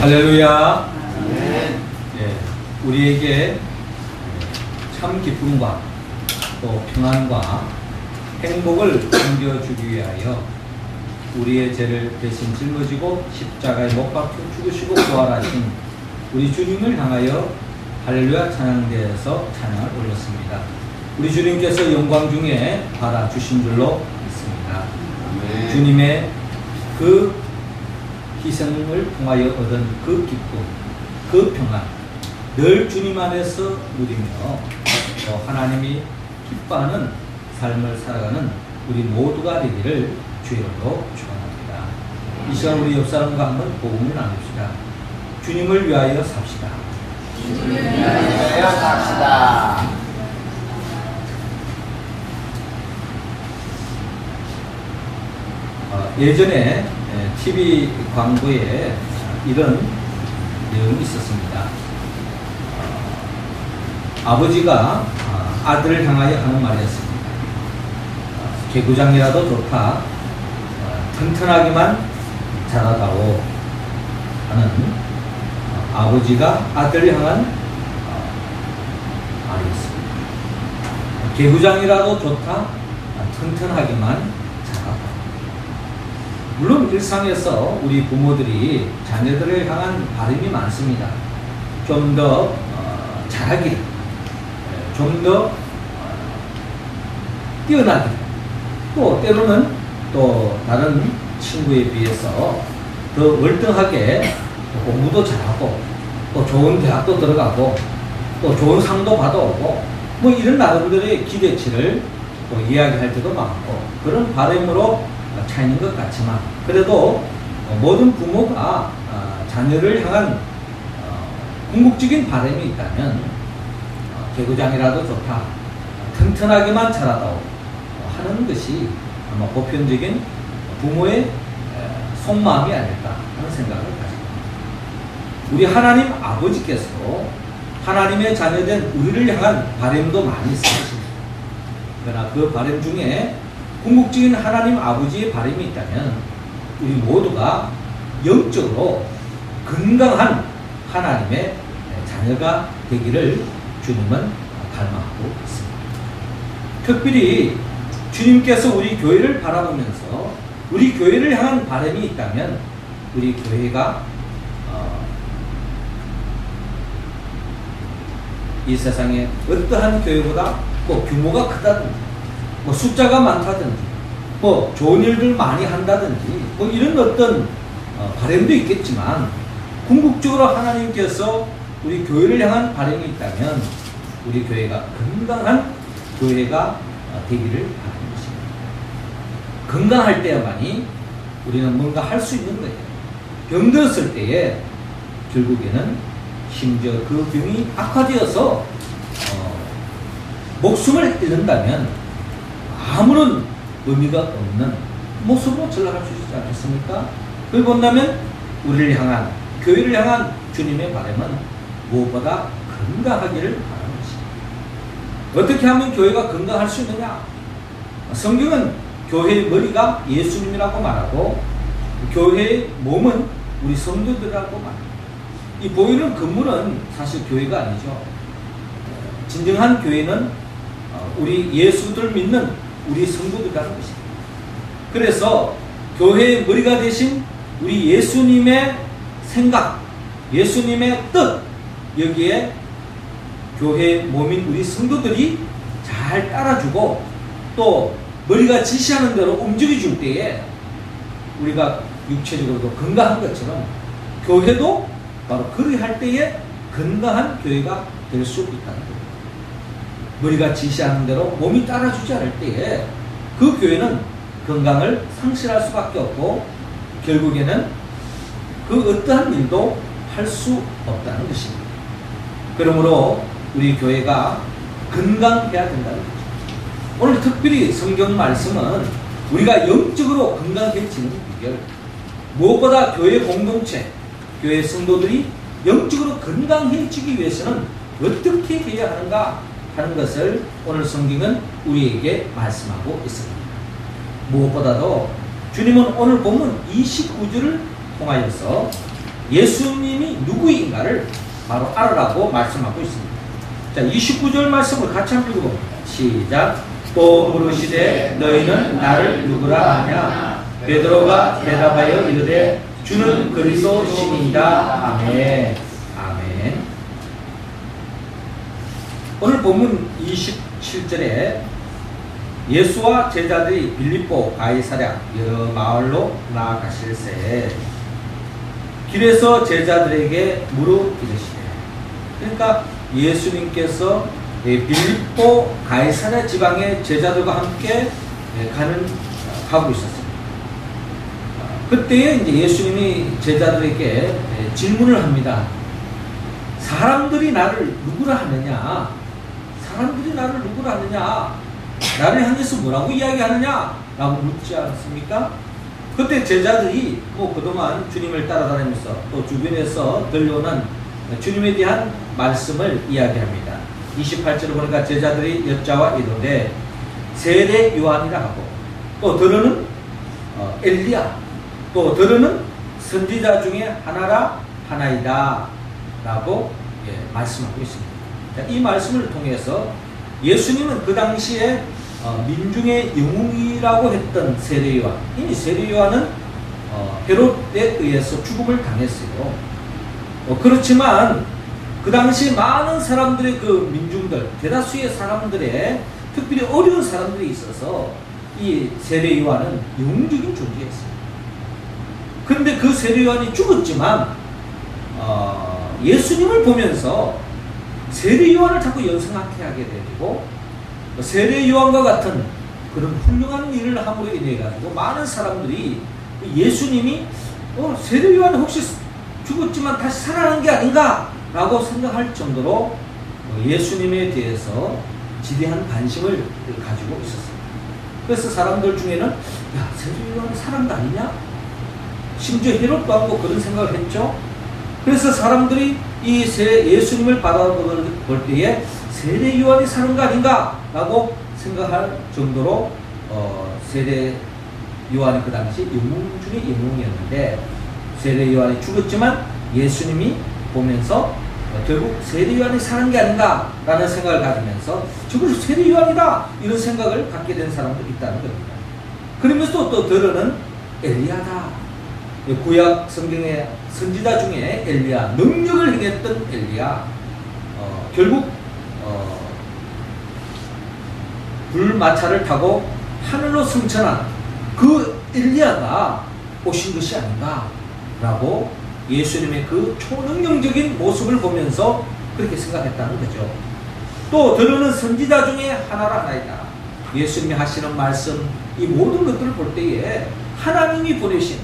할렐루야. 네. 예, 우리에게 참 기쁨과 또 평안과 행복을 안겨주기 위하여 우리의 죄를 대신 짊어지고 십자가에 못 박혀 죽으시고 부활하신 우리 주님을 향하여 할렐루야 찬양대에서 찬양을 올렸습니다. 우리 주님께서 영광 중에 받아주신 줄로 믿습니다. 네. 주님의 그 희생을 통하여 얻은 그 기쁨, 그 평안, 늘 주님 안에서 누리며 또 하나님이 기뻐하는 삶을 살아가는 우리 모두가 되기를 주의로 축원합니다. 이 시간 우리 옆 사람과 한번 복음을 나눕시다. 주님을 위하여 삽시다. 주님을 위하여 삽시다. 예전에 TV 광고에 이런 내용이 있었습니다. 아버지가 아들을 향하여 하는 말이었습니다. 개구장이라도 좋다. 튼튼하기만 자라다오 하는 아버지가 아들을 향한 말이었습니다. 개구장이라도 좋다. 튼튼하기만 물론 일상에서 우리 부모들이 자녀들을 향한 바람이 많습니다. 좀 더 잘하기를, 좀 더 뛰어나기를, 또 때로는 또 다른 친구에 비해서 더 월등하게 공부도 잘하고 또 좋은 대학도 들어가고 또 좋은 상도 받아오고 뭐 이런 나름대로의 기대치를 또 이야기할 때도 많고 그런 바람으로 차이는 것 같지만 그래도 모든 부모가 자녀를 향한 궁극적인 바람이 있다면 개구장이라도 좋다, 튼튼하게만 자라다오 하는 것이 아마 보편적인 부모의 속마음이 아닐까 하는 생각을 가집니다. 우리 하나님 아버지께서 하나님의 자녀된 우리를 향한 바람도 많이 있으십니다. 그러나 그 바람 중에 궁극적인 하나님 아버지의 바람이 있다면 우리 모두가 영적으로 건강한 하나님의 자녀가 되기를 주님은 갈망하고 있습니다. 특별히 주님께서 우리 교회를 바라보면서 우리 교회를 향한 바람이 있다면 우리 교회가 이 세상에 어떠한 교회보다 꼭 규모가 크다든지 뭐 숫자가 많다든지 뭐 좋은 일들 많이 한다든지 뭐 이런 어떤 바람도 있겠지만 궁극적으로 하나님께서 우리 교회를 향한 바람이 있다면 우리 교회가 건강한 교회가 되기를 바라는 것입니다. 건강할 때야만이 우리는 뭔가 할 수 있는 거예요. 병들었을 때에 결국에는 심지어 그 병이 악화되어서 목숨을 잃는다면 아무런 의미가 없는 모습으로 전락할 수 있지 않겠습니까? 그걸 본다면 우리를 향한, 교회를 향한 주님의 바람은 무엇보다 건강하기를 바라는 것입니다. 어떻게 하면 교회가 건강할 수 있느냐? 성경은 교회의 머리가 예수님이라고 말하고 교회의 몸은 우리 성도들이라고 말합니다. 이 보이는 건물은 사실 교회가 아니죠. 진정한 교회는 우리 예수를 믿는 우리 성도들이라는 것입니다. 그래서 교회의 머리가 되신 우리 예수님의 생각, 예수님의 뜻, 여기에 교회의 몸인 우리 성도들이 잘 따라주고 또 머리가 지시하는 대로 움직여줄 때에 우리가 육체적으로도 건강한 것처럼 교회도 바로 그리할 때에 건강한 교회가 될 수 있다는 겁니다. 머리가 지시하는 대로 몸이 따라주지 않을 때에 그 교회는 건강을 상실할 수밖에 없고 결국에는 그 어떠한 일도 할 수 없다는 것입니다. 그러므로 우리 교회가 건강해야 된다는 거죠. 오늘 특별히 성경 말씀은 우리가 영적으로 건강해지는 비결, 무엇보다 교회 공동체, 교회 성도들이 영적으로 건강해지기 위해서는 어떻게 해야 하는가 하는 것을 오늘 성경은 우리에게 말씀하고 있습니다. 무엇보다도 주님은 오늘 본문 29절을 통하여서 예수님이 누구인가를 바로 알아라고 말씀하고 있습니다. 자, 29절 말씀을 같이 한번 읽어봅니다. 시작. 또 물으시되 너희는 나를 누구라 하냐? 베드로가 대답하여 이르되 주는 그리스도시니이다. 아멘. 아멘. 오늘 본문 27절에 예수와 제자들이 빌립보 가이사랴 여러 마을로 나아가실새 길에서 제자들에게 무르이르시되, 그러니까 예수님께서 빌립보 가이사랴 지방의 제자들과 함께 가고 있었습니다. 그때에 이제 예수님이 제자들에게 질문을 합니다. 사람들이 나를 누구라 하느냐? 사람들이 나를 누구라 하느냐? 나를 향해서 뭐라고 이야기하느냐? 라고 묻지 않습니까? 그때 제자들이 그동안 주님을 따라다니면서 또 주변에서 들려오는 주님에 대한 말씀을 이야기합니다. 28절을 보니까 제자들이 여자와 이르되 세례 요한이라 하고, 또 들으는 엘리야, 또 들으는 선지자 중에 하나이다 라고 말씀하고 있습니다. 이 말씀을 통해서 예수님은 그 당시에 민중의 영웅이라고 했던 세례 요한, 이미 세례 요한은 헤롯에 의해서 죽음을 당했어요. 그렇지만 그 당시 많은 사람들의 그 민중들, 대다수의 사람들의, 특별히 어려운 사람들이 있어서 이 세례 요한은 영웅적인 존재였어요. 그런데 그 세례 요한이 죽었지만 예수님을 보면서 세례 요한을 자꾸 연상하게 하게 되고, 세례 요한과 같은 그런 훌륭한 일을 함으로 인해 가지고 많은 사람들이 예수님이 세례 요한이 혹시 죽었지만 다시 살아난 게 아닌가 라고 생각할 정도로 예수님에 대해서 지대한 관심을 가지고 있었습니다. 그래서 사람들 중에는 야, 세례 요한이 사람 아니냐? 심지어 헤롯도 하고 그런 생각을 했죠. 그래서 사람들이 이 예수님을 바라볼 때에 세례 요한이 사는 거 아닌가 라고 생각할 정도로 세례 요한이 그 당시 영웅 중에 영웅이었는데, 세례 요한이 죽었지만 예수님이 보면서 결국 세례 요한이 사는 게 아닌가 라는 생각을 가지면서 저걸 세례 요한이다 이런 생각을 갖게 된 사람도 있다는 겁니다. 그러면서 또 들으는 엘리야다. 구약 성경의 선지자 중에 엘리야, 능력을 행했던 엘리야, 결국 불마차를 타고 하늘로 승천한 그 엘리야가 오신 것이 아닌가 라고 예수님의 그 초능력적인 모습을 보면서 그렇게 생각했다는 거죠. 또 들으는 선지자 중에 하나이다. 예수님이 하시는 말씀, 이 모든 것들을 볼 때에 하나님이 보내신,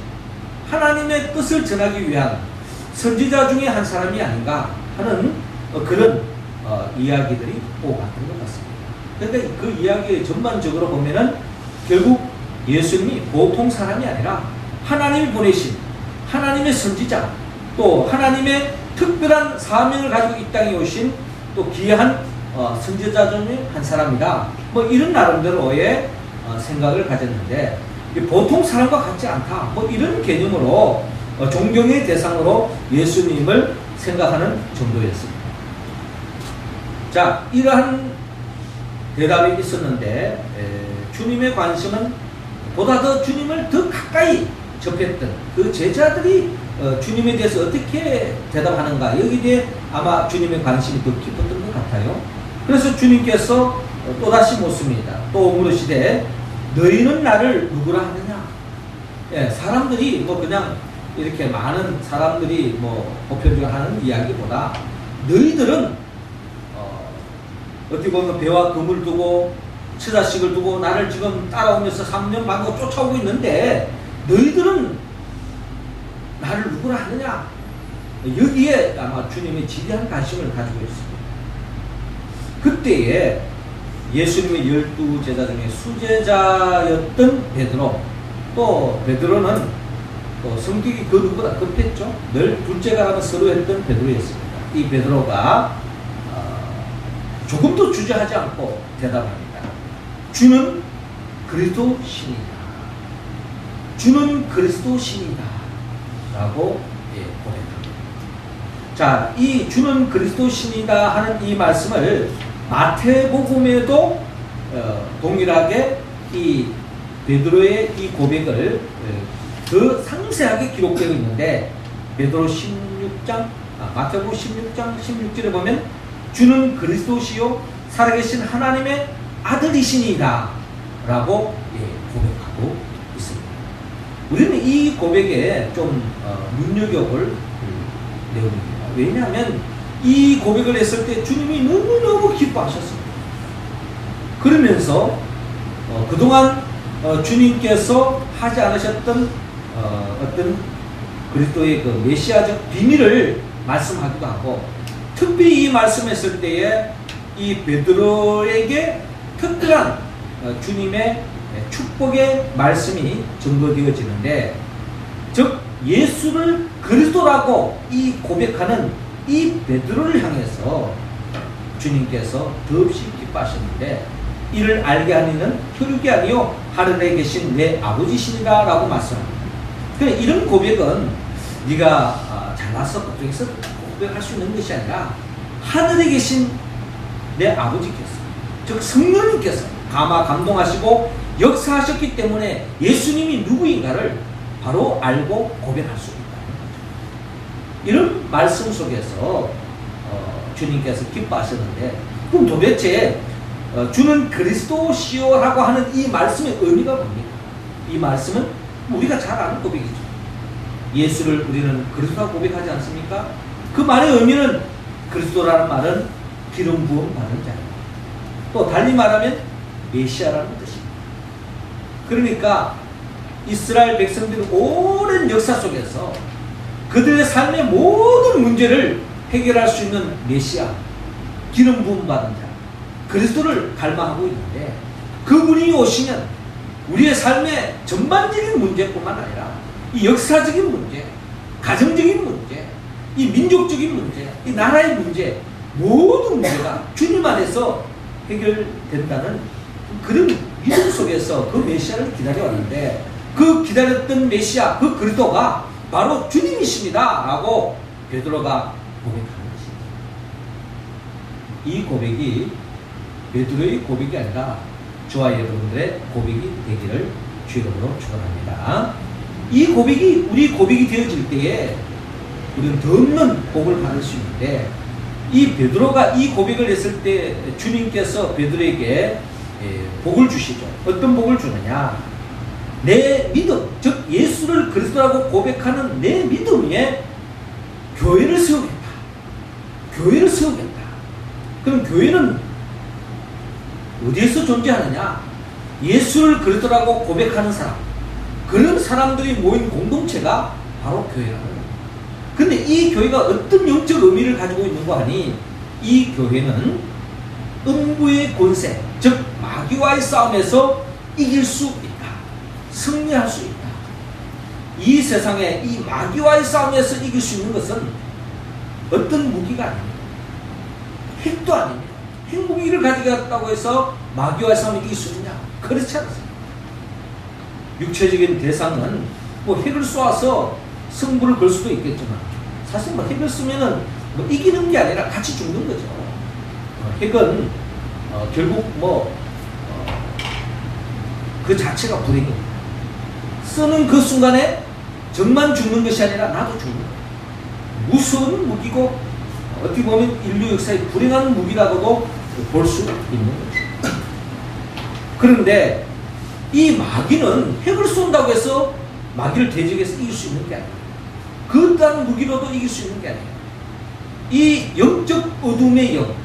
하나님의 뜻을 전하기 위한 선지자 중에 한 사람이 아닌가 하는 그런 이야기들이 오갔던 것 같습니다. 그러니까 그 이야기의 전반적으로 보면은 결국 예수님이 보통 사람이 아니라 하나님이 보내신 하나님의 선지자, 또 하나님의 특별한 사명을 가지고 이 땅에 오신 또 귀한 선지자 중에 한 사람이다. 이런 나름대로의 생각을 가졌는데, 보통 사람과 같지 않다. 이런 개념으로 존경의 대상으로 예수님을 생각하는 정도였습니다. 자, 이러한 대답이 있었는데 주님의 관심은 보다 더 주님을 더 가까이 접했던 그 제자들이 주님에 대해서 어떻게 대답하는가, 여기에 대해 아마 주님의 관심이 더 깊었던 것 같아요. 그래서 주님께서 또다시 묻습니다. 또 물으시되 너희는 나를 누구라 하느냐? 사람들이 그냥 이렇게 많은 사람들이 보편적으로 하는 이야기보다 너희들은 어떻게 보면 배와 금을 두고 처자식을 두고 나를 지금 따라오면서 3년 반고 쫓아오고 있는데 너희들은 나를 누구라 하느냐? 여기에 아마 주님이 지대한 관심을 가지고 있습니다. 그때에 예수님의 12제자 중에 수제자였던 베드로, 또 베드로는 또 성격이 그 누구보다 급했죠. 늘 둘째가라면 서로 했던 베드로였습니다. 이 베드로가 조금도 주저하지 않고 대답합니다. 주는 그리스도 신이다. 주는 그리스도 신이다. 라고 고백합니다. 자, 이 주는 그리스도신이다 하는 이 말씀을 마태복음에도 동일하게 이 베드로의 이 고백을 더 상세하게 기록되어 있는데, 베드로 16장, 마태복음 16장 16절에 보면 주는 그리스도시요 살아계신 하나님의 아들이시니이다 라고 고백하고 있습니다. 우리는 이 고백에 좀 눈여겨볼 내용입니다. 왜냐하면 이 고백을 했을 때 주님이 너무너무 기뻐하셨습니다. 그러면서 그동안 주님께서 하지 않으셨던 어떤 그리스도의 그 메시아적 비밀을 말씀하기도 하고, 특별히 이 말씀했을 때에 이 베드로에게 특별한 주님의 축복의 말씀이 증거되어지는데, 즉 예수를 그리스도라고 이 고백하는 이 베드로를 향해서 주님께서 더없이 기뻐하셨는데, 이를 알게 하는 이는 혈육이 아니요 하늘에 계신 내 아버지시니라 라고 말씀합니다. 그래, 이런 고백은 네가 잘나서 그쪽에서 고백할 수 있는 것이 아니라 하늘에 계신 내 아버지께서, 즉 성령님께서 감동하시고 역사하셨기 때문에 예수님이 누구인가를 바로 알고 고백할 수 있다는 거죠. 이런 말씀 속에서 주님께서 기뻐하셨는데, 그럼 도대체 주는 그리스도시요라고 하는 이 말씀의 의미가 뭡니까? 이 말씀은 우리가 잘 아는 고백이죠. 예수를 우리는 그리스도라고 고백하지 않습니까? 그 말의 의미는, 그리스도라는 말은 기름 부음 받은 자입니다. 또 달리 말하면 메시아라는 뜻입니다. 그러니까 이스라엘 백성들이 오랜 역사 속에서 그들의 삶의 모든 문제를 해결할 수 있는 메시아, 기름 부음 받은 자, 그리스도를 갈망하고 있는데, 그분이 오시면 우리의 삶의 전반적인 문제뿐만 아니라 이 역사적인 문제, 가정적인 문제, 이 민족적인 문제, 이 나라의 문제, 모든 문제가 주님 안에서 해결된다는 그런 믿음 속에서 그 메시아를 기다려왔는데, 그 기다렸던 메시아, 그 그리스도가 바로 주님이십니다 라고 베드로가 고백하는 것입니다. 이 고백이 베드로의 고백이 아니라 저와 여러분들의 고백이 되기를 주 이름으로 축원합니다. 이 고백이 우리 고백이 되어질 때에 우리는 더 없는 복을 받을 수 있는데, 이 베드로가 이 고백을 했을 때 주님께서 베드로에게 복을 주시죠. 어떤 복을 주느냐? 내 믿음, 즉 예수를 그리스도라고 고백하는 내 믿음 위에 교회를 세우겠다. 교회를 세우겠다. 그럼 교회는 어디에서 존재하느냐? 예수를 그리스도라고 고백하는 사람, 그런 사람들이 모인 공동체가 바로 교회라는 거예요. 근데 이 교회가 어떤 영적 의미를 가지고 있는 거 하니, 이 교회는 음부의 권세, 즉 마귀와의 싸움에서 이길 수 있다. 승리할 수 있다. 이 세상에 이 마귀와의 싸움에서 이길 수 있는 것은 어떤 무기가 아닙니다. 핵도 아닙니다. 핵무기를 가지고 해서 마귀와의 싸움을 이길 수 있냐? 그렇지 않습니다. 육체적인 대상은 뭐 핵을 쏘아서 승부를 걸 수도 있겠지만, 사실 뭐 핵을 쓰면은 뭐 이기는 게 아니라 같이 죽는 거죠. 핵은 결국 그 자체가 불행입니다. 쓰는 그 순간에 적만 죽는 것이 아니라 나도 죽는 거예요. 무서운 무기고 어떻게 보면 인류 역사의 불행한 무기라고도 볼 수 있는 거죠. 그런데 이 마귀는 핵을 쏜다고 해서 마귀를 대적해서 이길 수 있는 게 아니에요. 그딴 무기로도 이길 수 있는 게 아니에요. 이 영적 어둠의 영,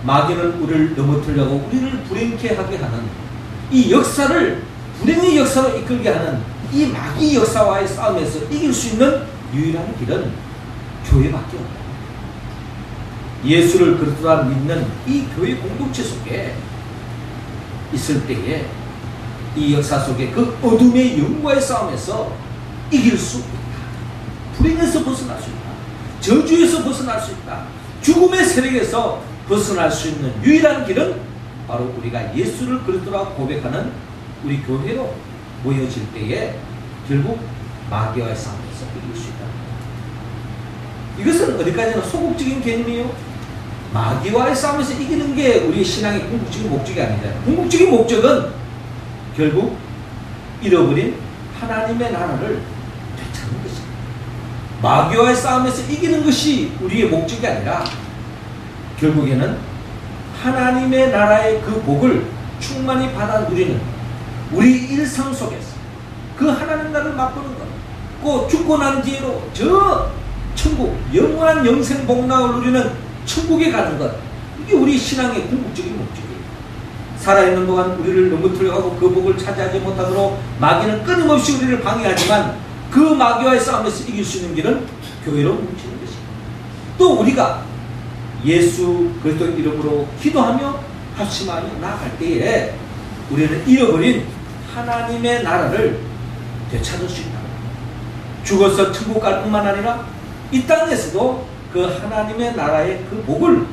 마귀는 우리를 넘어뜨리려고 우리를 불행케 하게 하는 이 역사를 불행의 역사로 이끌게 하는 이 마귀 역사와의 싸움에서 이길 수 있는 유일한 길은 교회밖에 없다. 예수를 그리스도라 믿는 이 교회 공동체 속에 있을 때에 이 역사 속에 그 어둠의 영과의 싸움에서 이길 수 있다. 불행에서 벗어날 수 있다. 저주에서 벗어날 수 있다. 죽음의 세력에서 벗어날 수 있는 유일한 길은 바로 우리가 예수를 그리스도라 고백하는 우리 교회로 모여질 때에 결국 마귀와의 싸움에서 이길 수 있다. 이것은 어디까지나 소극적인 개념이에요. 마귀와의 싸움에서 이기는 게 우리의 신앙의 궁극적인 목적이 아니다. 궁극적인 목적은 결국 잃어버린 하나님의 나라를 되찾는 것입니다. 마귀와의 싸움에서 이기는 것이 우리의 목적이 아니라 결국에는 하나님의 나라의 그 복을 충만히 받아 누리는 우리 일상 속에서 그 하나님 나라를 맛보는 것, 그 죽고 난 뒤에로 저 천국, 영원한 영생 복락을 누리는 천국에 가는 것, 이게 우리 신앙의 궁극적인 목적이에요. 살아있는 동안 우리를 넘어뜨려가고 그 복을 차지하지 못하도록 마귀는 끊임없이 우리를 방해하지만 그 마귀와의 싸움에서 이길 수 있는 길은 교회로 뭉치는 것입니다. 또 우리가 예수 그리스도 이름으로 기도하며 합심하여 나아갈 때에 우리는 잃어버린 하나님의 나라를 되찾을 수 있다. 죽어서 천국 갈 뿐만 아니라 이 땅에서도 그 하나님의 나라의 그 복을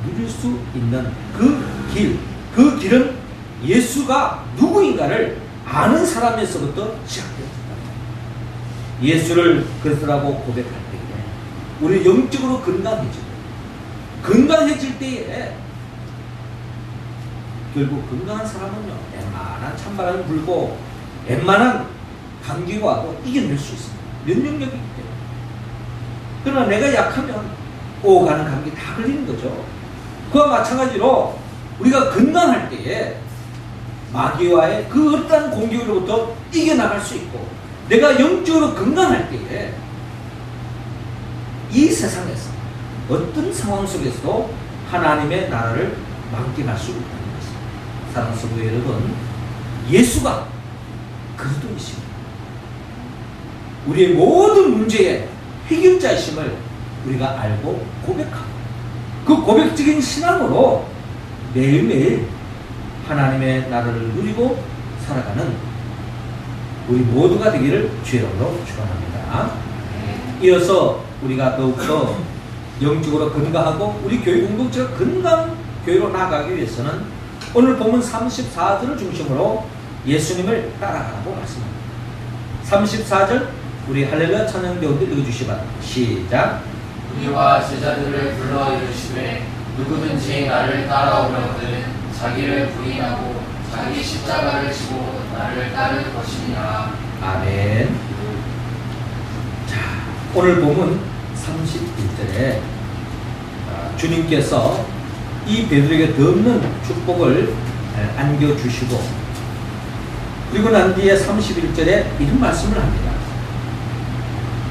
누릴 수 있는 그 길은 예수가 누구인가를 아는 사람에서부터 시작되었습니다. 예수를 그리스도라고 고백할 때에 우리 영적으로 건강해질 때에 결국 건강한 사람은요, 웬만한 찬바람이 불고 웬만한 감기가 와도 이겨낼 수 있습니다. 면역력이 있기 때문에. 그러나 내가 약하면 오고 가는 감기 다 걸리는 거죠. 그와 마찬가지로 우리가 건강할 때에 마귀와의 그 어떠한 공격으로부터 이겨나갈 수 있고, 내가 영적으로 건강할 때에 이 세상에서 어떤 상황 속에서도 하나님의 나라를 만끽할 수 있다는 것입니다. 사랑하는 성도 여러분, 예수가 그리스도이십니다. 우리의 모든 문제의 해결자이심을 우리가 알고 고백하고 그 고백적인 신앙으로 매일매일 하나님의 나라를 누리고 살아가는 우리 모두가 되기를 주의 이름으로 축원합니다. 이어서 우리가 더욱더 영적으로 건강하고 우리 교회 공동체가 건강 교회로 나아가기 위해서는 오늘 본문 34절을 중심으로 예수님을 따라가라고 말씀합니다. 34절 우리 할렐루야 찬양 배우들 읽어주시 바랍니다. 시작. 우리와 제자들을 불러 이르시되 누구든지 나를 따라오려거든 자기를 부인하고 자기 십자가를 지고 나를 따를 것이니라. 아멘. 자, 오늘 본문 31절에 주님께서 이 베드로에게 더 없는 축복을 안겨주시고, 그리고 난 뒤에 31절에 이런 말씀을 합니다.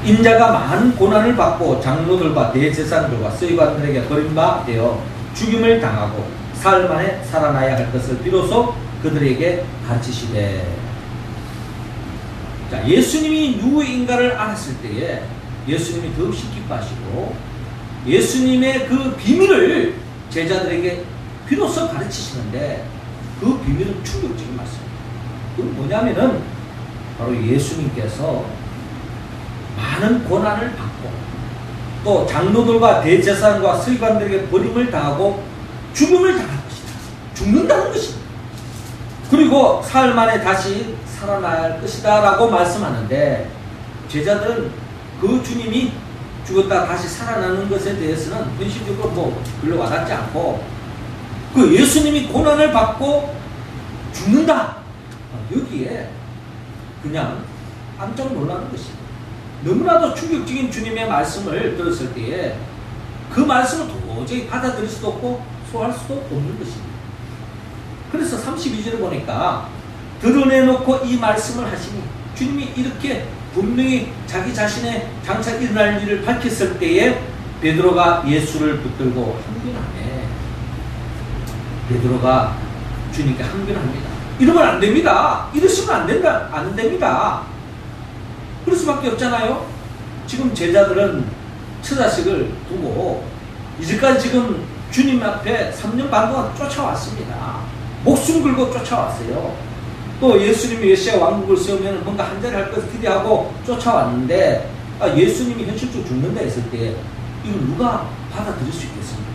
인자가 많은 고난을 받고 장로들과 대제사장들과 서기관들에게 버림받아 죽임을 당하고 사흘 만에 살아나야 할 것을 비로소 그들에게 가르치시되. 자, 예수님이 누구인가를 알았을 때에 예수님이 더없이 기뻐하시고 예수님의 그 비밀을 제자들에게 비로소 가르치시는데, 그 비밀은 충격적인 말씀입니다. 그건 뭐냐면은 바로 예수님께서 많은 고난을 받고 또 장로들과 대제사장과 서기관들에게 버림을 당하고 죽음을 당할 것이다. 죽는다는 것입니다. 그리고 사흘 만에 다시 살아나야 할 것이다 라고 말씀하는데, 제자들은 그 주님이 죽었다 다시 살아나는 것에 대해서는 현실적으로 별로 와닿지 않고, 그 예수님이 고난을 받고 죽는다, 여기에 그냥 깜짝 놀라는 것입니다. 너무나도 충격적인 주님의 말씀을 들었을 때에 그 말씀을 도저히 받아들일 수도 없고 소화할 수도 없는 것입니다. 그래서 32절을 보니까 드러내놓고 이 말씀을 하시니, 주님이 이렇게 분명히 자기 자신의 장차 일어날 일을 밝혔을 때에 베드로가 예수를 붙들고 항변하네. 베드로가 주님께 항변합니다. 이러면 안 됩니다. 이러시면 안 된다. 안 됩니다. 그럴 수밖에 없잖아요. 지금 제자들은 처자식을 두고 이제까지 지금 주님 앞에 3년 반 동안 쫓아왔습니다. 목숨 걸고 쫓아왔어요. 또 예수님이 메시아 왕국을 세우면 뭔가 한 자리 할 것을 기대하고 쫓아왔는데, 예수님이 현실적으로 죽는다 했을 때 이걸 누가 받아들일 수 있겠습니까?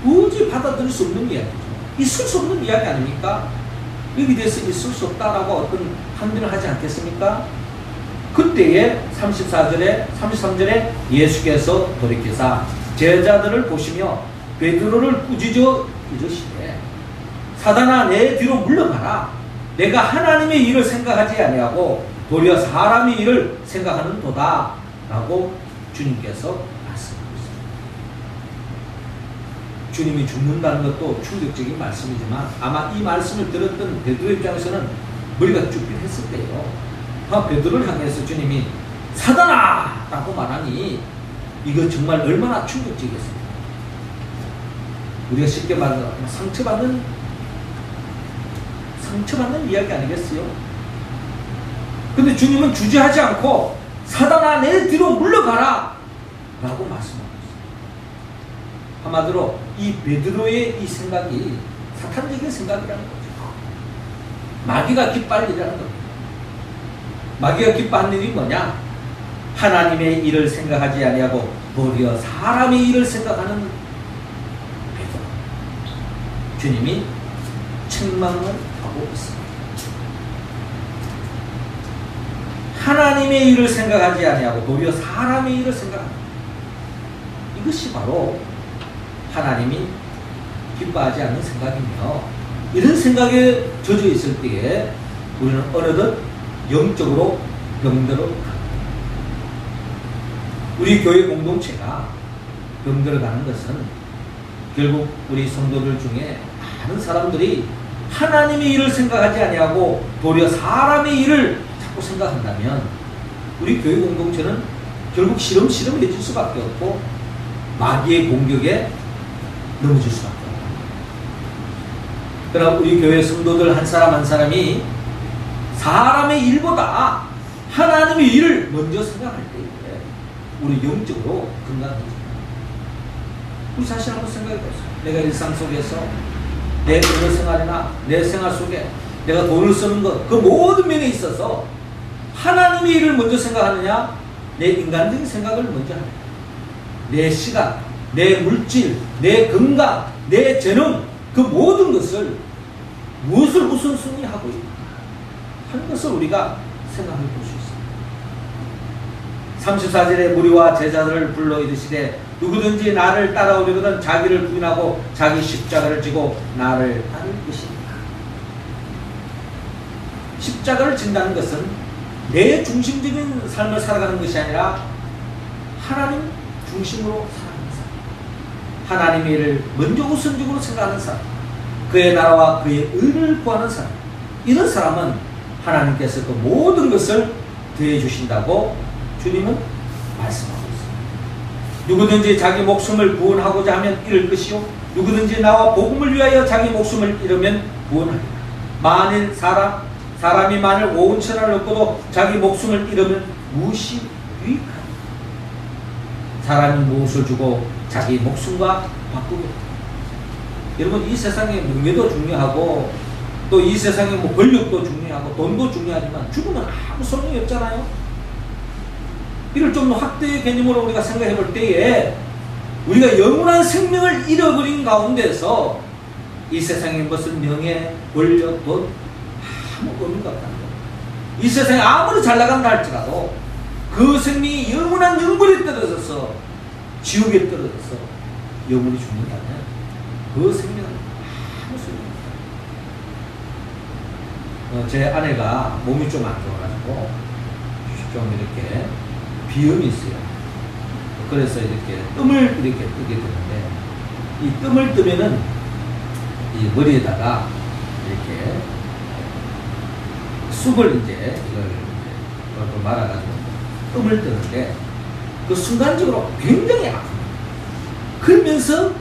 도저히 받아들일 수 없는 이야기죠. 있을 수 없는 이야기 아닙니까? 여기 대해서 있을 수 없다라고 어떤 항변을 하지 않겠습니까? 그때에 34절에 33절에 예수께서 돌이키사 제자들을 보시며 베드로를 꾸짖어 이르시되 사단아 내 뒤로 물러가라. 내가 하나님의 일을 생각하지 아니하고 도리어 사람의 일을 생각하는도다 라고 주님께서 말씀하고 있습니다. 주님이 죽는다는 것도 충격적인 말씀이지만 아마 이 말씀을 들었던 베드로 입장에서는 머리가 쭉 했을 때요. 베드로를 향해서 주님이 사단아! 라고 말하니 이거 정말 얼마나 충격적이겠습니까? 우리가 쉽게 말하면 상처받는 이야기 아니겠어요? 근데 주님은 주저하지 않고 사단아 내 뒤로 물러가라 라고 말씀하고 있어요. 한마디로 이 베드로의 이 생각이 사탄적인 생각이라는 거죠. 마귀가 기뻐할 일이라는 겁니다. 마귀가 기뻐하는 일이 뭐냐? 하나님의 일을 생각하지 아니하고 도리어 사람의 일을 생각하는 베드로. 주님이 책망을 하고 있습니다. 하나님의 일을 생각하지 아니하고 도리어 사람의 일을 생각한다. 이것이 바로 하나님이 기뻐하지 않는 생각이며 이런 생각에 젖어 있을 때에 우리는 어느덧 영적으로 병들어갑니다. 우리 교회 공동체가 병들어가는 것은 결국 우리 성도들 중에 많은 사람들이 하나님의 일을 생각하지 아니하고 도리어 사람의 일을 자꾸 생각한다면 우리 교회 공동체는 결국 시름시름해질 수밖에 없고 마귀의 공격에 넘어질 수밖에 없다. 그러나 우리 교회 성도들 한 사람 한 사람이 사람의 일보다 하나님의 일을 먼저 생각할 때에 우리 영적으로 건강해집니다. 우리 자신 한번 생각해보세요. 내가 일상 속에서 내 의료 생활이나 내 생활 속에 내가 돈을 쓰는 것, 그 모든 면에 있어서 하나님의 일을 먼저 생각하느냐, 내 인간적인 생각을 먼저 하느냐. 내 시간, 내 물질, 내 건강, 내 재능, 그 모든 것을 무엇을 우선순위 하고 있는가 하는 것을 우리가 생각해 볼 수 있습니다. 34절에 무리와 제자들을 불러 이르시되 누구든지 나를 따라오려거든 자기를 부인하고 자기 십자가를 지고 나를 따를 것입니다. 십자가를 진다는 것은 내 중심적인 삶을 살아가는 것이 아니라 하나님 중심으로 살아가는 사람, 하나님의 일을 먼저 우선적으로 생각하는 사람, 그의 나라와 그의 의를 구하는 사람, 이런 사람은 하나님께서 그 모든 것을 더해 주신다고 주님은 말씀하고 있습니다. 누구든지 자기 목숨을 구원하고자 하면 잃을 것이요 누구든지 나와 복음을 위하여 자기 목숨을 잃으면 구원하리라. 만일 사람이 만일 온 천하를 얻고도 자기 목숨을 잃으면 무엇이 유익하리까? 사람이 무엇을 주고 자기 목숨과 바꾸겠다. 여러분, 이 세상에 명예도 중요하고 또 이 세상에 뭐 권력도 중요하고 돈도 중요하지만 죽으면 아무 소용이 없잖아요. 이를 좀 더 확대의 개념으로 우리가 생각해 볼 때에 우리가 영원한 생명을 잃어버린 가운데서 이 세상에 무슨 명예, 권력, 돈 아무 의미가 없다는 거예요. 이 세상에 아무리 잘 나간다 할지라도 그 생명이 영원한 영벌에 떨어져서 지옥에 떨어져서 영원히 죽는다면 그 생명은 아무 소용이 없다. 제 아내가 몸이 좀 안 좋아가지고 좀 이렇게 비염이 있어요. 그래서 이렇게 뜸을 이렇게 뜨게 되는데 이 뜸을 뜨면은 이 머리에다가 이렇게 쑥을 이제 이걸 말아가지고 뜸을 뜨는데 그 순간적으로 굉장히 아픕니다. 그러면서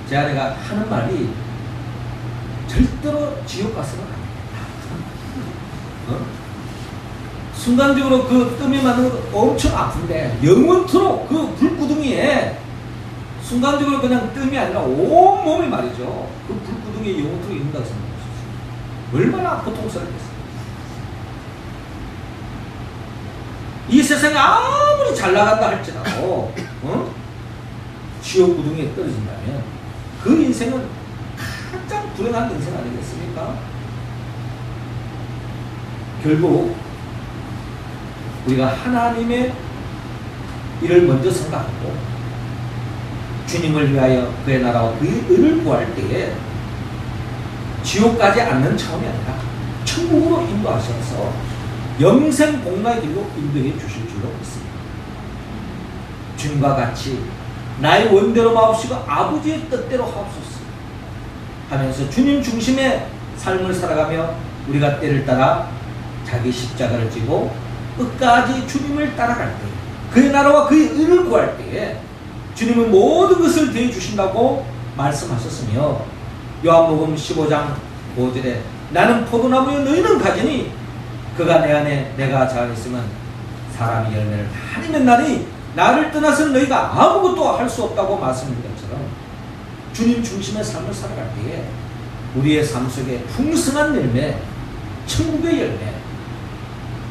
제 아내가 하는 말이 절대로 지옥 가서는 안 됩니다. 순간적으로 그 뜸이 맞는 것도 엄청 아픈데 영원토록 그 불구덩이에 순간적으로 그냥 뜸이 아니라 온몸이 말이죠. 그 불구덩이에 영원토록 있는다고 생각하십시오. 얼마나 고통스럽겠어요. 이 세상에 아무리 잘 나간다 할지라도 지옥 구덩이에 떨어진다면 그 인생은 가장 불행한 인생 아니겠습니까? 결국 우리가 하나님의 일을 먼저 생각하고 주님을 위하여 그의 나라와 그의 의를 구할 때에 지옥 가지 않는 차원이 아니라 천국으로 인도하셔서 영생 복락의 길로 인도해 주실 줄로 믿습니다. 주님과 같이 나의 원대로 마옵시고 아버지의 뜻대로 하옵소서 하면서 주님 중심의 삶을 살아가며 우리가 때를 따라 자기 십자가를 지고 끝까지 주님을 따라갈 때 그의 나라와 그의 의를 구할 때에 주님은 모든 것을 대해 주신다고 말씀하셨으며 요한복음 15장 5절에 나는 포도나무여 너희는 가지니 그가 내 안에 내가 자 안에 있으면 사람이 열매를 많이 맺나니 나를 떠나서는 너희가 아무것도 할 수 없다고 말씀드린 것처럼 주님 중심의 삶을 살아갈 때에 우리의 삶 속에 풍성한 열매, 천국의 열매,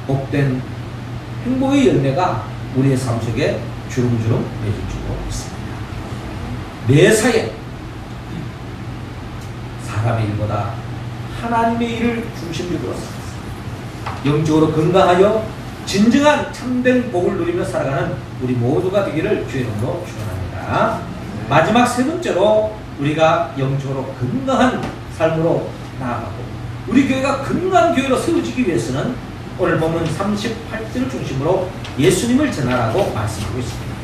복된 행복의 열매가 우리의 삶 속에 주름주름 맺을 줄로 믿습니다. 매사에 사람의 일보다 하나님의 일을 중심적으로 살았습니다. 영적으로 건강하여 진정한 참된 복을 누리며 살아가는 우리 모두가 되기를 주의 이름으로 축원합니다. 마지막 세 번째로 우리가 영적으로 건강한 삶으로 나아가고 우리 교회가 건강한 교회로 세워지기 위해서는 오늘 보면 38절을 중심으로 예수님을 전하라고 말씀하고 있습니다.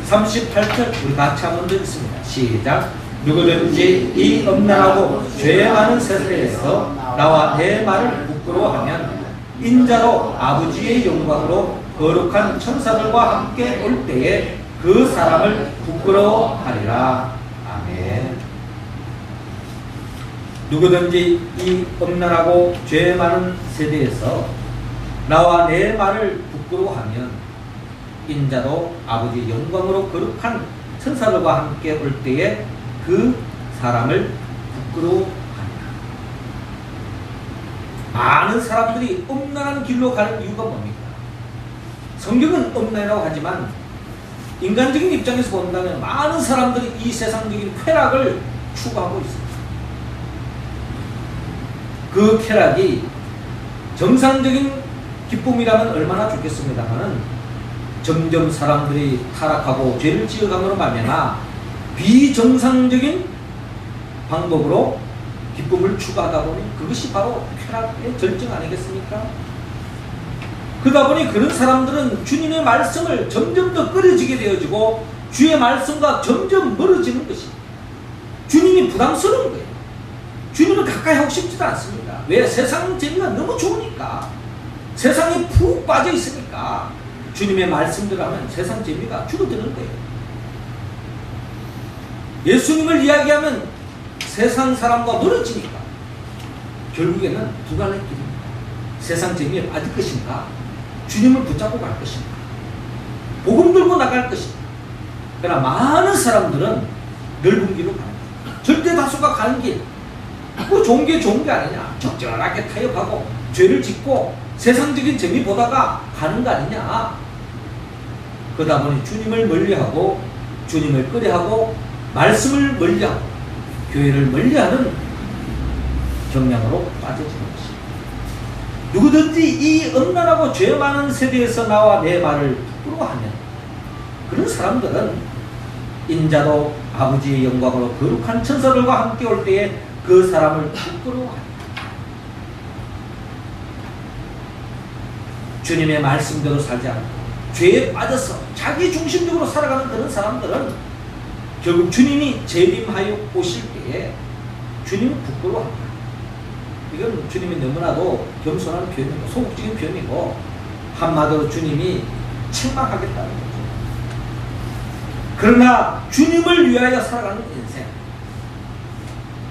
38절 우리 같이 한번 더 읽습니다. 시작. 누구든지 이 음란하고 죄 많은 세상에서 나와 내 말을 부끄러워하면 인자로 아버지의 영광으로 거룩한 천사들과 함께 올 때에 그 사람을 부끄러워하리라. 아멘. 누구든지 이 음란하고 죄 많은 세대에서 나와 내 말을 부끄러워하면 인자도 아버지의 영광으로 거룩한 천사들과 함께 올 때에 그 사람을 부끄러워하리라. 많은 사람들이 음란한 길로 가는 이유가 뭡니까? 성경은 음란이라고 하지만 인간적인 입장에서 본다면 많은 사람들이 이 세상적인 쾌락을 추구하고 있습니다. 그 쾌락이 정상적인 기쁨이라면 얼마나 좋겠습니다만은 점점 사람들이 타락하고 죄를 지어감으로 말미암아 비정상적인 방법으로 기쁨을 추구하다 보니 그것이 바로 쾌락의 절정 아니겠습니까? 그러다 보니 그런 사람들은 주님의 말씀을 점점 더 꺼려지게 되어지고 주의 말씀과 점점 멀어지는 것입니다. 주님이 부담스러운 거예요. 주님을 가까이 하고 싶지도 않습니다. 왜? 세상 재미가 너무 좋으니까. 세상에 푹 빠져 있으니까 주님의 말씀대로 하면 세상 재미가 줄어드는 거예요. 예수님을 이야기하면 세상 사람과 멀어지니까 결국에는 두 갈래 길입니다. 세상 재미에 빠질 것인가, 주님을 붙잡고 갈 것인가, 복음 들고 나갈 것인가. 그러나 많은 사람들은 넓은 길로 가는 거예요. 절대 다수가 가는 길, 뭐 좋은 게 아니냐, 적절하게 타협하고 죄를 짓고 세상적인 재미 보다가 가는 거 아니냐. 그러다 보니 주님을 멀리하고 주님을 꺼려하고 말씀을 멀리하고 교회를 멀리하는 경향으로 빠져지는 것입니다. 누구든지 이 음란하고 죄 많은 세대에서 나와 내 말을 부끄러워하면 그런 사람들은 인자도 아버지의 영광으로 거룩한 천사들과 함께 올 때에 그 사람을 부끄러워합니다. 주님의 말씀대로 살지 않고 죄에 빠져서 자기 중심적으로 살아가는 그런 사람들은 결국 주님이 재림하여 오실 때에 주님을 부끄러워합니다. 이건 주님이 너무나도 겸손한 표현이고 소극적인 표현이고 한마디로 주님이 책망하겠다는 거죠. 그러나 주님을 위하여 살아가는 인생,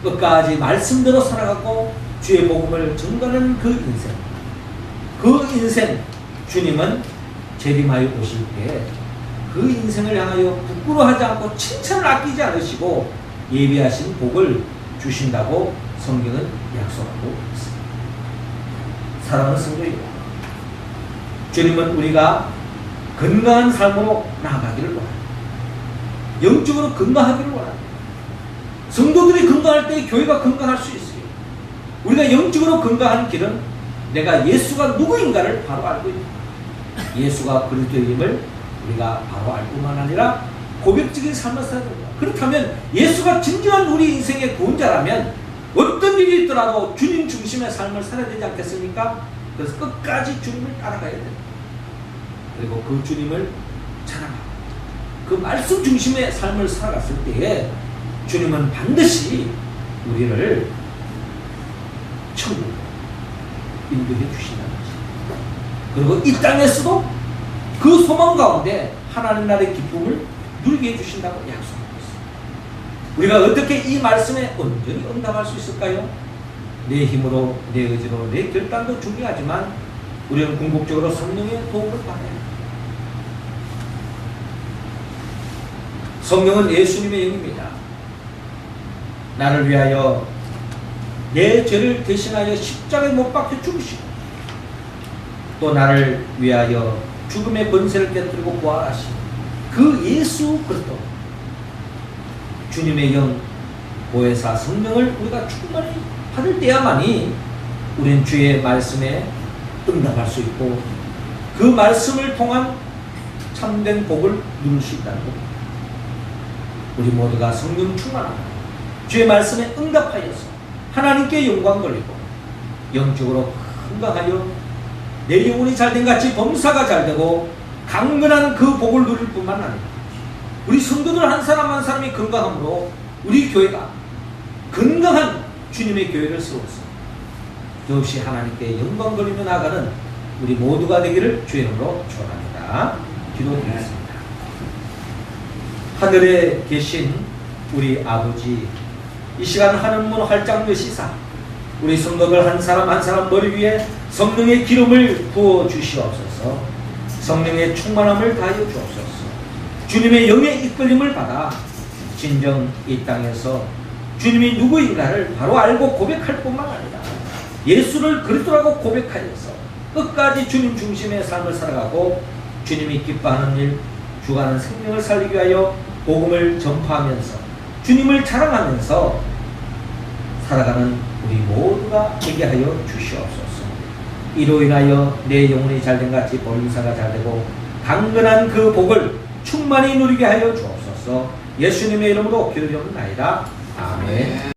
끝까지 말씀대로 살아가고 주의 복음을 전가하는 그 인생, 주님은 재림하여 오실 때 그 인생을 향하여 부끄러워하지 않고 칭찬을 아끼지 않으시고 예비하신 복을 주신다고 성경은 약속하고 있습니다. 사랑하는 성도 여러분, 주님은 우리가 건강한 삶으로 나아가기를 원합니다. 영적으로 건강하기를 원합니다. 성도들이 건강할 때 교회가 건강할 수 있어요. 우리가 영적으로 건강한 길은 내가 예수가 누구인가를 바로 알고 있는 거예요. 예수가 그리스도임을 우리가 바로 알 뿐만 아니라 고백적인 삶을 살아야 됩니다. 그렇다면 예수가 진정한 우리 인생의 구원자라면 어떤 일이 있더라도 주님 중심의 삶을 살아야 되지 않겠습니까? 그래서 끝까지 주님을 따라가야 됩니다. 그리고 그 주님을 찬양하고 그 말씀 중심의 삶을 살아갔을 때에 주님은 반드시 우리를 천국으로 인도해 주신다는 것입니다. 그리고 이 땅에서도 그 소망 가운데 하나님 나라의 기쁨을 누리게 해주신다고 약속하고 있습니다. 우리가 어떻게 이 말씀에 온전히 응답할 수 있을까요? 내 힘으로, 내 의지로, 내 결단도 중요하지만 우리는 궁극적으로 성령의 도움을 받아야 합니다. 성령은 예수님의 영입니다. 나를 위하여 내 죄를 대신하여 십자가에 못 박혀 죽으시고 또 나를 위하여 죽음의 권세를 깨뜨리고 부활하신 그 예수 그리스도 주님의 영 보혜사 성령을 우리가 충만히 받을 때야만이 우리는 주의 말씀에 응답할 수 있고 그 말씀을 통한 참된 복을 누릴 수 있다는 겁니다. 우리 모두가 성령 충만하고 주의 말씀에 응답하여서 하나님께 영광 돌리고 영적으로 건강하여 내 영혼이 잘된 같이 범사가 잘되고 강건한 그 복을 누릴 뿐만 아니라 우리 성도들 한 사람 한 사람이 건강함으로 우리 교회가 건강한 주님의 교회를 세워서 더없이 하나님께 영광 돌리며 나아가는 우리 모두가 되기를 주의 이름으로 축원합니다. 기도드리겠습니다. 하늘에 계신 우리 아버지, 이 시간 하늘문 활짝 여시사 우리 성도들 한 사람 한 사람 머리 위에 성령의 기름을 부어 주시옵소서. 성령의 충만함을 다하여 주옵소서. 주님의 영의 이끌림을 받아 진정 이 땅에서 주님이 누구인가를 바로 알고 고백할 뿐만 아니라 예수를 그리스도라고 고백하여서 끝까지 주님 중심의 삶을 살아가고 주님이 기뻐하는 일, 주가는 생명을 살리기 위하여 복음을 전파하면서 주님을 자랑하면서 살아가는 우리 모두가 되게 하여 주시옵소서. 이로 인하여 내 영혼이 잘된 같이 본사가 잘되고 강건한 그 복을 충만히 누리게 하여 주옵소서. 예수님의 이름으로 기도드리옵나이다. 아멘.